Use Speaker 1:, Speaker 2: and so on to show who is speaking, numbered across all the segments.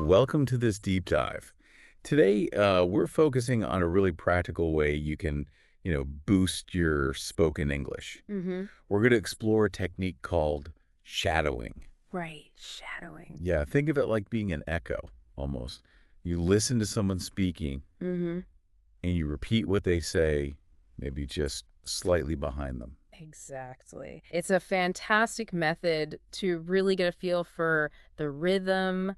Speaker 1: Welcome to this deep dive. Today, we're focusing on a really practical way you can, boost your spoken English.
Speaker 2: Mm-hmm.
Speaker 1: We're going to explore a technique called shadowing.
Speaker 2: Right, shadowing.
Speaker 1: Yeah, think of it like being an echo, almost. You listen to someone speaking
Speaker 2: Mm-hmm.
Speaker 1: and you repeat what they say, maybe just slightly behind them.
Speaker 2: Exactly. It's a fantastic method to really get a feel for the rhythm,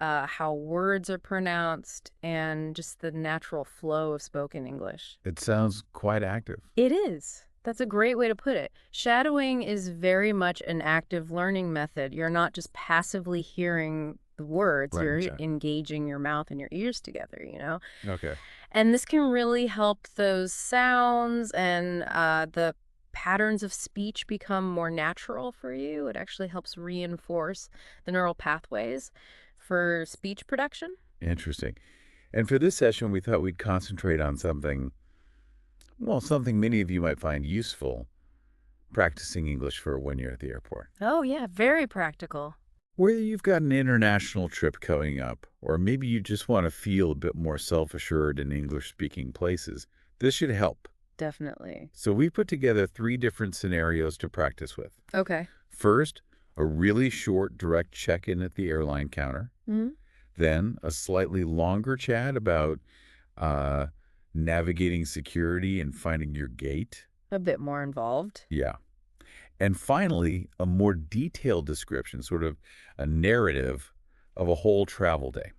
Speaker 2: how words are pronounced, and just the natural flow of spoken English.
Speaker 1: It sounds quite active.
Speaker 2: It is. That's a great way to put it. Shadowing is very much an active learning method. You're not just passively hearing the words,
Speaker 1: Right,
Speaker 2: you're
Speaker 1: exactly.
Speaker 2: engaging your mouth and your ears together.
Speaker 1: Okay.
Speaker 2: And this can really help those sounds and the patterns of speech become more natural for you. It actually helps reinforce the neural pathways for speech production.
Speaker 1: Interesting. And for this session, we thought we'd concentrate on something many of you might find useful practicing English for when you're at the airport.
Speaker 2: Oh, yeah, very practical.
Speaker 1: Whether you've got an international trip coming up, or maybe you just want to feel a bit more self-assured in English-speaking places, this should help.
Speaker 2: Definitely.
Speaker 1: So we put together 3 different scenarios to practice with.
Speaker 2: Okay.
Speaker 1: First, a really short direct check-in at the airline counter.
Speaker 2: Hmm.
Speaker 1: Then a slightly longer chat about uh, navigating security and finding your gate.
Speaker 2: A bit more involved.
Speaker 1: Yeah. And finally, a more detailed description, sort of a narrative of a whole travel day.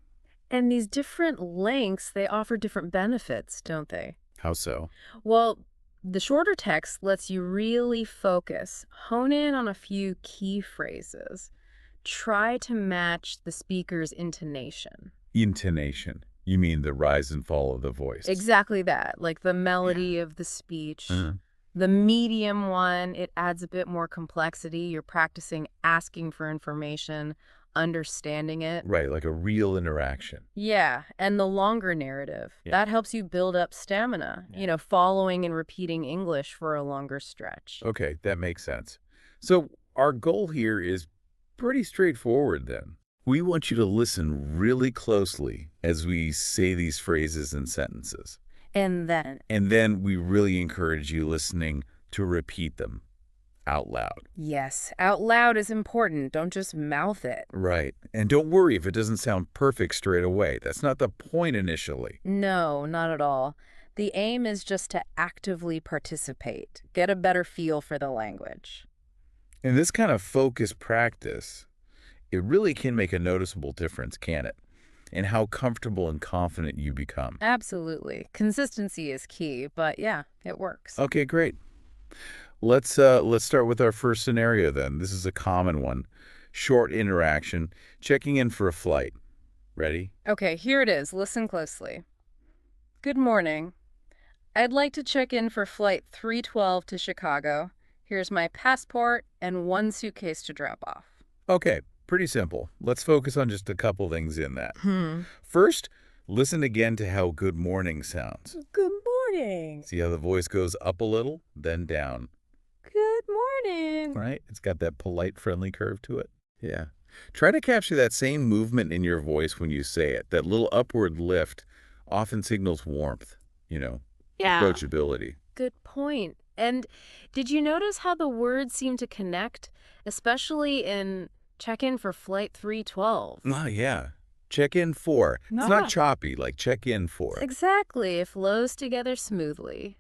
Speaker 2: And these different lengths, they offer different benefits, don't they?
Speaker 1: How so?
Speaker 2: Well, the shorter text lets you really focus, hone in on a few key phrases. Try to match the speaker's intonation.
Speaker 1: Intonation. You mean the rise and fall of the voice.
Speaker 2: Exactly that, like the
Speaker 1: Yeah.
Speaker 2: melody of the speech.
Speaker 1: Uh,
Speaker 2: The medium one, it adds a bit more complexity. You're practicing asking for information, understanding it.
Speaker 1: right, like a real interaction.
Speaker 2: Yeah, and the longer narrative,
Speaker 1: Yeah.
Speaker 2: that helps you build up stamina,
Speaker 1: Yeah.
Speaker 2: following and repeating English for a longer stretch.
Speaker 1: Okay, that makes sense. So our goal here is pretty straightforward then. We want you to listen really closely as we say these phrases and sentences.
Speaker 2: And then,
Speaker 1: And then we really encourage you listening to repeat them out loud.
Speaker 2: yes, out loud is important. Don't just mouth it.
Speaker 1: Right. And don't worry if it doesn't sound perfect straight away. That's not the point initially.
Speaker 2: No, not at all. The aim is just to actively participate, get a better feel for the language.
Speaker 1: In this kind of focused practice, it really can make a noticeable difference, can it? In how comfortable and confident you become.
Speaker 2: Absolutely. Consistency is key, but yeah, it works.
Speaker 1: Okay, great. Let's start with our first scenario then. This is a common one. Short interaction, checking in for a flight. Ready?
Speaker 2: Okay, here it is. Listen closely. Good morning. I'd like to check in for flight 312 to Chicago. Here's my passport and one suitcase to drop off.
Speaker 1: Okay, pretty simple. Let's focus on just a couple things in that.
Speaker 2: Hmm.
Speaker 1: First, listen again to how good morning sounds.
Speaker 2: Good morning.
Speaker 1: See how the voice goes up a little, then down,
Speaker 2: Good morning.
Speaker 1: right? It's got that polite, friendly curve to it. Yeah. Try to capture that same movement in your voice when you say it. That little upward lift often signals warmth,
Speaker 2: Yeah.
Speaker 1: approachability.
Speaker 2: Good point. And did you notice how the words seem to connect, especially in check in for flight 312?
Speaker 1: Ah, yeah. Check in for. It's
Speaker 2: Ah.
Speaker 1: not choppy, like check in for.
Speaker 2: Exactly. It flows together smoothly.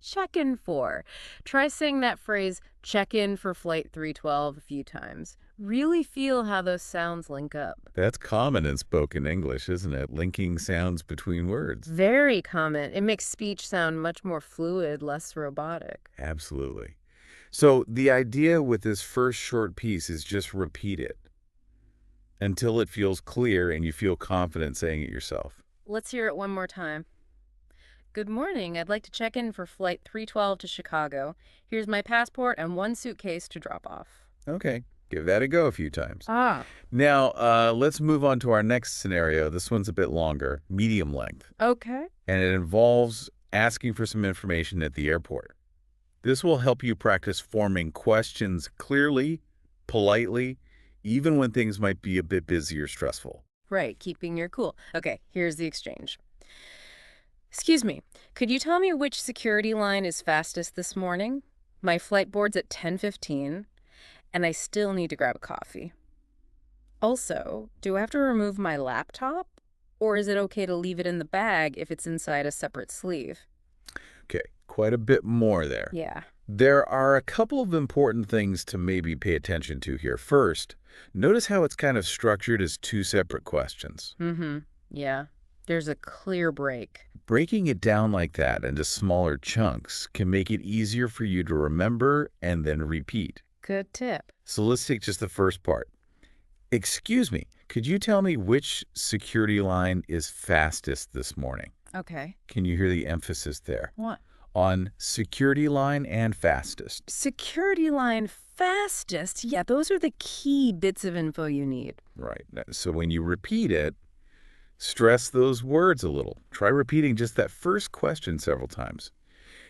Speaker 2: Check in for. Try saying that phrase, check in for flight 312, a few times. Really feel how those sounds link up.
Speaker 1: That's common in spoken English, isn't it? Linking sounds between words.
Speaker 2: Very common. It makes speech sound much more fluid, less robotic.
Speaker 1: Absolutely. So the idea with this first short piece is just repeat it until it feels clear and you feel confident saying it yourself.
Speaker 2: Let's hear it one more time. Good morning. I'd like to check in for flight 312 to Chicago. Here's my passport and one suitcase to drop off.
Speaker 1: Okay, give that a go a few times.
Speaker 2: Ah.
Speaker 1: Now, let's move on to our next scenario. This one's a bit longer, medium length,
Speaker 2: Okay.
Speaker 1: and it involves asking for some information at the airport. This will help you practice forming questions clearly, politely, even when things might be a bit busy or stressful.
Speaker 2: Right, keeping your cool. Okay, here's the exchange. Excuse me, could you tell me which security line is fastest this morning? My flight board's at 10:15, and I still need to grab a coffee. Also, do I have to remove my laptop? Or is it okay to leave it in the bag if it's inside a separate sleeve?
Speaker 1: Okay, quite a bit more there.
Speaker 2: Yeah.
Speaker 1: There are a couple of important things to maybe pay attention to here. First, notice how it's kind of structured as two separate questions.
Speaker 2: Mm-hmm. Yeah. There's a clear break.
Speaker 1: Breaking it down like that into smaller chunks can make it easier for you to remember and then repeat.
Speaker 2: Good tip.
Speaker 1: So let's take just the first part. Excuse me, could you tell me which security line is fastest this morning?
Speaker 2: Okay.
Speaker 1: Can you hear the emphasis there?
Speaker 2: What?
Speaker 1: On security line and fastest.
Speaker 2: Security line fastest. Yeah, those are the key bits of info you need.
Speaker 1: Right. So when you repeat it, stress those words a little. Try repeating just that first question several times.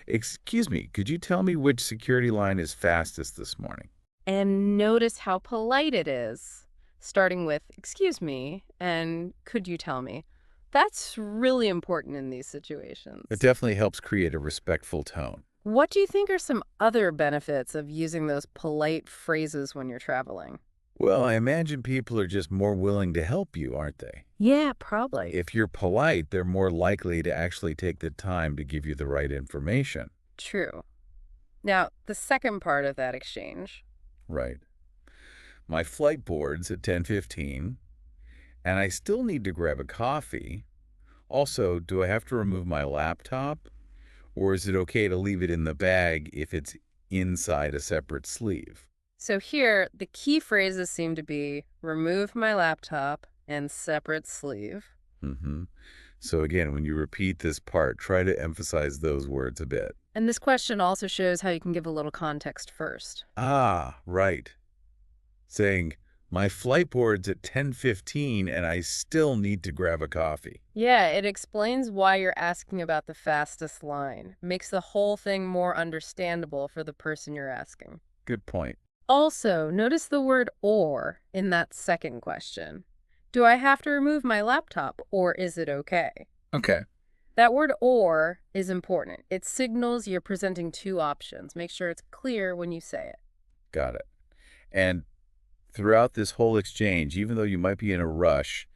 Speaker 1: Excuse me, could you tell me which security line is fastest this morning?
Speaker 2: And notice how polite it is, starting with, excuse me, and could you tell me? That's really important in these situations.
Speaker 1: It definitely helps create a respectful tone.
Speaker 2: What do you think are some other benefits of using those polite phrases when you're traveling?
Speaker 1: Well, I imagine people are just more willing to help you, aren't they?
Speaker 2: Yeah, probably.
Speaker 1: If you're polite, they're more likely to actually take the time to give you the right information.
Speaker 2: True. Now, the second part of that exchange.
Speaker 1: Right. My flight board's at 10:15, and I still need to grab a coffee. Also, do I have to remove my laptop, or is it okay to leave it in the bag if it's inside a separate sleeve?
Speaker 2: So here, the key phrases seem to be remove my laptop and separate sleeve.
Speaker 1: Mm-hmm. So again, when you repeat this part, try to emphasize those words a bit.
Speaker 2: And this question also shows how you can give a little context first.
Speaker 1: Ah, right. Saying, my flight board's at 10:15 and I still need to grab a coffee.
Speaker 2: Yeah, it explains why you're asking about the fastest line. Makes the whole thing more understandable for the person you're asking.
Speaker 1: Good point.
Speaker 2: Also, notice the word or in that second question. Do I have to remove my laptop or is it okay?
Speaker 1: Okay.
Speaker 2: That word or is important. It signals you're presenting two options. Make sure it's clear when you say it.
Speaker 1: Got it. And throughout this whole exchange, even though you might be in a rush,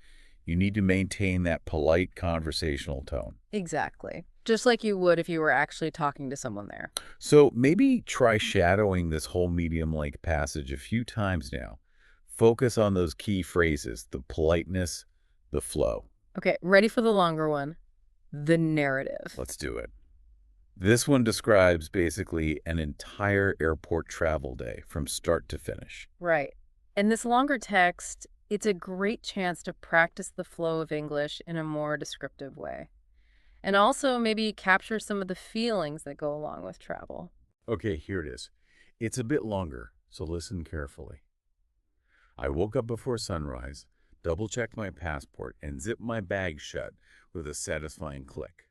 Speaker 1: you need to maintain that polite conversational tone.
Speaker 2: Exactly. Just like you would if you were actually talking to someone there.
Speaker 1: So maybe try shadowing this whole medium-like passage a few times now. Focus on those key phrases, the politeness, the flow.
Speaker 2: Okay, ready for the longer one. The narrative.
Speaker 1: Let's do it. This one describes basically an entire airport travel day from start to finish.
Speaker 2: Right. In this longer text, it's a great chance to practice the flow of English in a more descriptive way. And also maybe capture some of the feelings that go along with travel.
Speaker 1: Okay, here it is. It's a bit longer, so listen carefully. I woke up before sunrise, double-checked my passport, and zipped my bag shut with a satisfying click.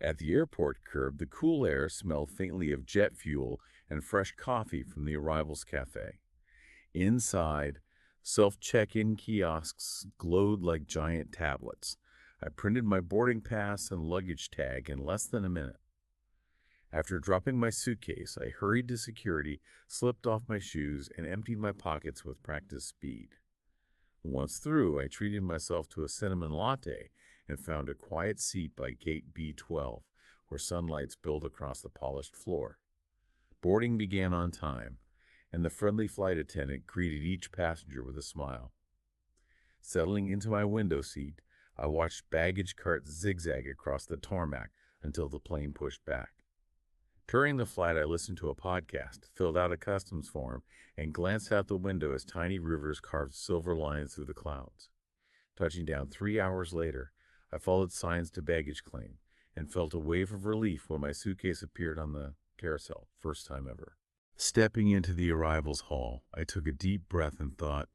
Speaker 1: At the airport curb, the cool air smelled faintly of jet fuel and fresh coffee from the arrivals cafe. Inside, self-check-in kiosks glowed like giant tablets. I printed my boarding pass and luggage tag in less than a minute. After dropping my suitcase, I hurried to security, slipped off my shoes, and emptied my pockets with practiced speed. Once through, I treated myself to a cinnamon latte and found a quiet seat by gate B12, where sunlight spilled across the polished floor. Boarding began on time, and the friendly flight attendant greeted each passenger with a smile. Settling into my window seat, I watched baggage carts zigzag across the tarmac until the plane pushed back. During the flight, I listened to a podcast, filled out a customs form, and glanced out the window as tiny rivers carved silver lines through the clouds. Touching down 3 hours later, I followed signs to baggage claim and felt a wave of relief when my suitcase appeared on the carousel, first time ever. Stepping into the arrivals hall, I took a deep breath and thought,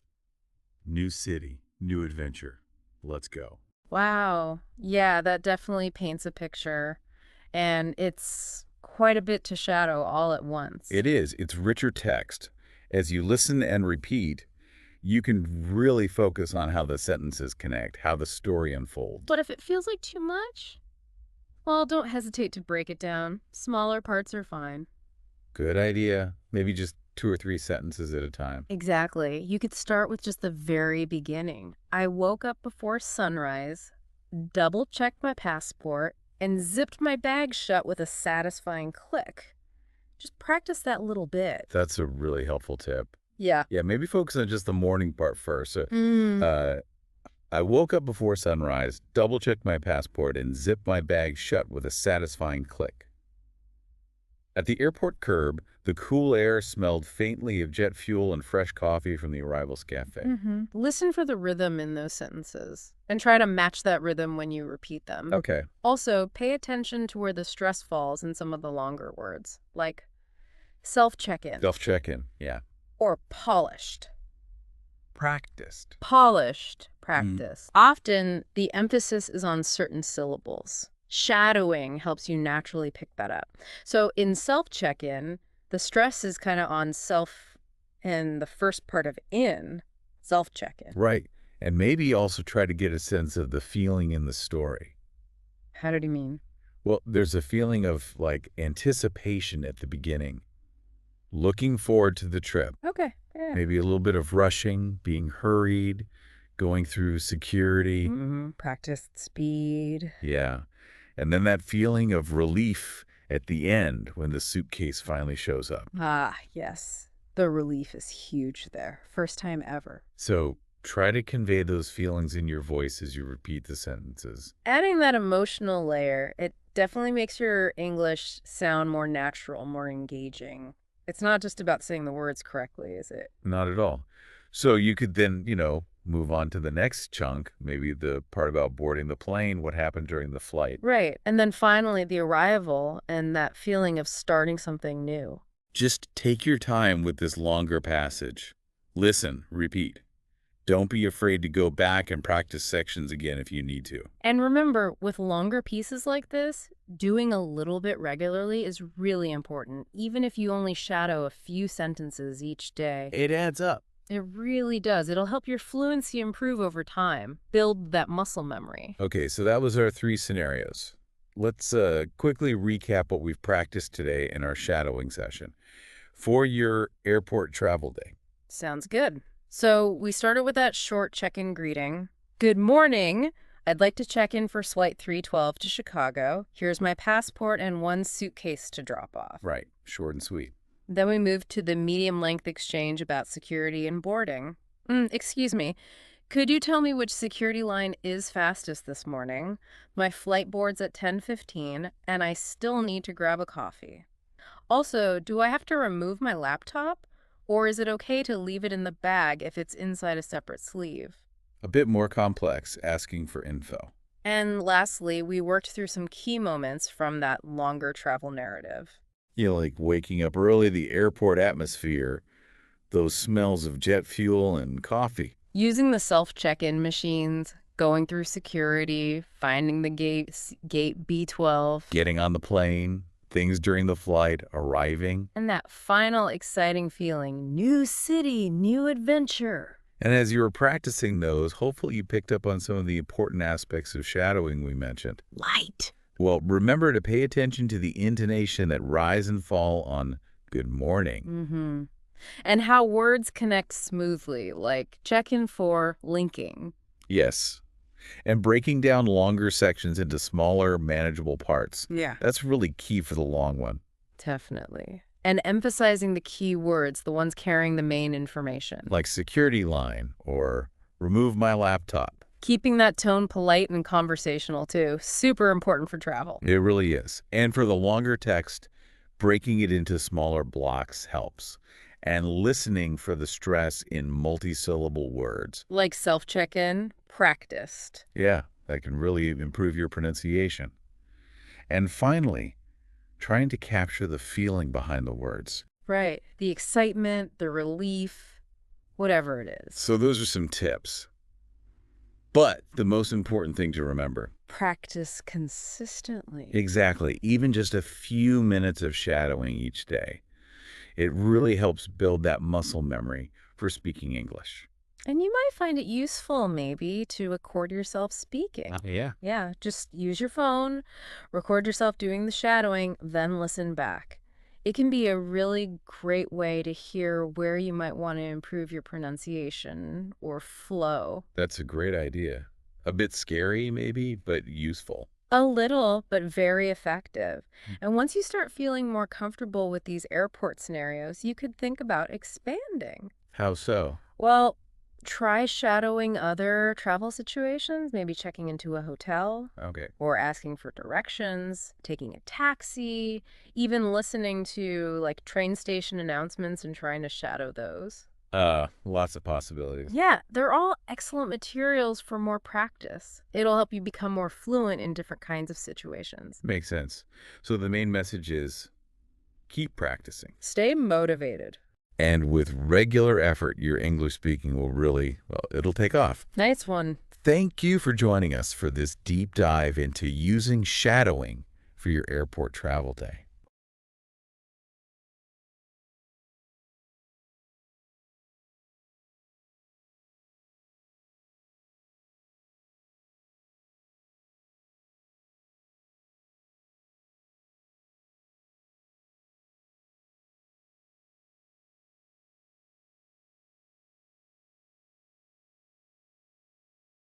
Speaker 1: new city, new adventure. Let's go.
Speaker 2: Wow. Yeah, that definitely paints a picture. And it's quite a bit to shadow all at once.
Speaker 1: It is. It's richer text. As you listen and repeat, You can really focus on how the sentences connect, how the story unfolds.
Speaker 2: But if it feels like too much, well, don't hesitate to break it down. Smaller parts are fine.
Speaker 1: Good idea. Maybe just 2 or 3 sentences at a time.
Speaker 2: Exactly. You could start with just the very beginning. I woke up before sunrise, double-checked my passport, and zipped my bag shut with a satisfying click. Just practice that little bit.
Speaker 1: That's a really helpful tip.
Speaker 2: Yeah.
Speaker 1: Yeah, maybe focus on just the morning part first. So,
Speaker 2: Mm.
Speaker 1: uh, I woke up before sunrise, double-checked my passport, and zipped my bag shut with a satisfying click. At the airport curb, the cool air smelled faintly of jet fuel and fresh coffee from the arrivals cafe.
Speaker 2: Listen for the rhythm in those sentences and try to match that rhythm when you repeat them.
Speaker 1: Okay.
Speaker 2: Also, pay attention to where the stress falls in some of the longer words, like self-check-in
Speaker 1: Self-check-in. Yeah.
Speaker 2: or polished.
Speaker 1: Practiced.
Speaker 2: Polished practice. Often, the emphasis is on certain syllables. Shadowing helps you naturally pick that up. So in self-check-in, the stress is kind of on self and the first part of in, self-check-in.
Speaker 1: Right. And maybe also try to get a sense of the feeling in the story.
Speaker 2: How did he mean?
Speaker 1: Well, there's a feeling of, like, anticipation at the beginning. Looking forward to the trip.
Speaker 2: Okay. Yeah.
Speaker 1: Maybe a little bit of rushing, being hurried, going through security.
Speaker 2: Practiced speed.
Speaker 1: Yeah. And then that feeling of relief at the end when the suitcase finally shows up.
Speaker 2: Ah, yes. The relief is huge there. First time ever.
Speaker 1: So try to convey those feelings in your voice as you repeat the sentences.
Speaker 2: Adding that emotional layer, it definitely makes your English sound more natural, more engaging. It's not just about saying the words correctly, is it?
Speaker 1: Not at all. So you could then, move on to the next chunk, maybe the part about boarding the plane, what happened during the flight.
Speaker 2: Right. And then finally, the arrival and that feeling of starting something new.
Speaker 1: Just take your time with this longer passage. Listen, repeat. Don't be afraid to go back and practice sections again if you need to.
Speaker 2: And remember, with longer pieces like this, doing a little bit regularly is really important, even if you only shadow a few sentences each day.
Speaker 1: It adds up.
Speaker 2: It really does. It'll help your fluency improve over time, build that muscle memory.
Speaker 1: Okay, so that was our 3 scenarios. Let's quickly recap what we've practiced today in our shadowing session for your airport travel day.
Speaker 2: Sounds good. So we started with that short check-in greeting. Good morning. I'd like to check in for flight 312 to Chicago. Here's my passport and one suitcase to drop off.
Speaker 1: Right, short and sweet.
Speaker 2: Then we moved to the medium-length exchange about security and boarding. Excuse me. Could you tell me which security line is fastest this morning? My flight board's at 10:15, and I still need to grab a coffee. Also, do I have to remove my laptop? Or is it okay to leave it in the bag if it's inside a separate sleeve?
Speaker 1: A bit more complex, asking for info.
Speaker 2: And lastly, we worked through some key moments from that longer travel narrative.
Speaker 1: Like waking up early, the airport atmosphere, those smells of jet fuel and coffee.
Speaker 2: Using the self-check-in machines, going through security, finding the gate B12.
Speaker 1: Getting on the plane, things during the flight, arriving.
Speaker 2: And that final exciting feeling, new city, new adventure.
Speaker 1: And as you were practicing those, hopefully you picked up on some of the important aspects of shadowing we mentioned.
Speaker 2: Light.
Speaker 1: Well, remember to pay attention to the intonation that rise and fall on good morning.
Speaker 2: And how words connect smoothly, like check-in for linking.
Speaker 1: Yes. And breaking down longer sections into smaller, manageable parts.
Speaker 2: Yeah.
Speaker 1: That's really key for the long one.
Speaker 2: Definitely. And emphasizing the key words, the ones carrying the main information.
Speaker 1: Like security line or remove my laptop.
Speaker 2: Keeping that tone polite and conversational, too. Super important for travel.
Speaker 1: It really is. And for the longer text, breaking it into smaller blocks helps. And listening for the stress in multisyllable words.
Speaker 2: Like self-check-in, practiced.
Speaker 1: Yeah, that can really improve your pronunciation. And finally, trying to capture the feeling behind the words.
Speaker 2: Right. The excitement, the relief, whatever it is.
Speaker 1: So those are some tips. But the most important thing to remember.
Speaker 2: Practice consistently.
Speaker 1: Exactly. Even just a few minutes of shadowing each day. It really helps build that muscle memory for speaking English.
Speaker 2: And you might find it useful, maybe, to record yourself speaking.
Speaker 1: Yeah.
Speaker 2: Yeah, just use your phone, record yourself doing the shadowing, then listen back. It can be a really great way to hear where you might want to improve your pronunciation or flow.
Speaker 1: That's a great idea. A bit scary, maybe, but useful.
Speaker 2: A little, but very effective. And once you start feeling more comfortable with these airport scenarios, you could think about expanding.
Speaker 1: How so?
Speaker 2: Well, try shadowing other travel situations, maybe checking into a hotel
Speaker 1: Okay.
Speaker 2: or asking for directions, taking a taxi, even listening to like train station announcements and trying to shadow those.
Speaker 1: Lots of possibilities.
Speaker 2: Yeah, they're all excellent materials for more practice. It'll help you become more fluent in different kinds of situations.
Speaker 1: Makes sense. So the main message is keep practicing.
Speaker 2: Stay motivated.
Speaker 1: And with regular effort, your English speaking will really, well, it'll take off.
Speaker 2: Nice one.
Speaker 1: Thank you for joining us for this deep dive into using shadowing for your airport travel day.